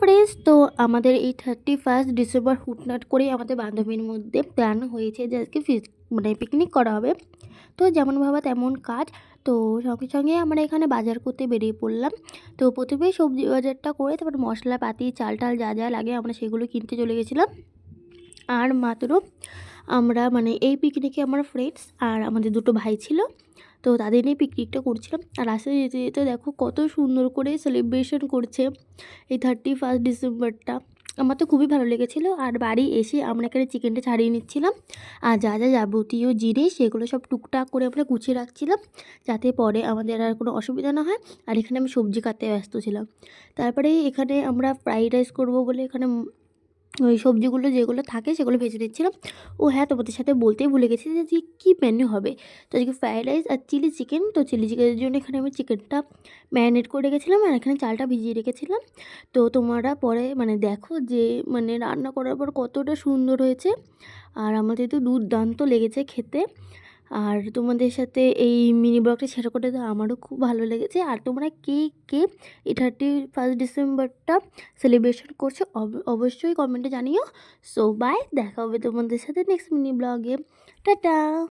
Friends, তো আমাদের এই 31 ডিসেম্বর হুটহাট করেই আমাদের বান্ধবীর মধ্যে প্ল্যান হয়েছে যে আজকে মানে পিকনিক করা হবে। তো যেমন ভাবা তেমন কাজ। তো সঙ্গে সঙ্গে আমরা এখানে বাজার করতে বেরিয়ে পড়লাম। তো প্রথমেই সবজি বাজারটা করে তারপর মশলাপাতি চাল টাল যা যা লাগে আমরা সেগুলো কিনতে চলে গেছিলাম। আর মাত্র আমরা মানে এই পিকনিকে আমার ফ্রেন্ডস আর আমাদের দুটো ভাই ছিল। তো তাদের নিয়ে পিকনিকটা করছিলাম। আর রাস্তায় যেতে যেতে দেখো কত সুন্দর করে সেলিব্রেশন করছে এই 31 ডিসেম্বরটা। আমার তো খুবই ভালো লেগেছিলো। আর বাড়ি এসে আমরা এখানে চিকেনটা ছাড়িয়ে নিচ্ছিলাম। আর যা যা যাবতীয় জিনিস সেগুলো সব টুকটাক করে আমরা গুছিয়ে রাখছিলাম, যাতে পরে আমাদের আর কোনো অসুবিধা না হয়। আর এখানে আমি সবজি কাটতে ব্যস্ত ছিলাম। তারপরে এখানে আমরা ফ্রাইড রাইস করবো বলে এখানে ওই সবজিগুলো যেগুলো থাকে সেগুলো ভেজে নিচ্ছিলাম। ও হ্যাঁ, তোমাদের সাথে বলতেই ভুলে গেছি যে আজকে কী মেনু হবে। তো আজকে ফ্রাইড রাইস আর চিলি চিকেন। তো চিলি চিকেনের জন্য এখানে আমি চিকেনটা ম্যারিনেট করে রেখেছিলাম আর এখানে চালটা ভিজিয়ে রেখেছিলাম। তো তোমরা পরে মানে দেখো যে মানে রান্না করার পর কতটা সুন্দর হয়েছে। আর আমাদের তো দুর্দান্ত লেগেছে খেতে। আর তোমাদের সাথে এই মিনি ব্লগটা শেয়ার করে তো আমারও খুব ভালো লেগেছে। আর তোমরা কে কে এই 31 ডিসেম্বরটা সেলিব্রেশন করছো অবশ্যই কমেন্টে জানিও। সো বাই, দেখা হবে তোমাদের সাথে নেক্সট মিনি ব্লগে। টাটা।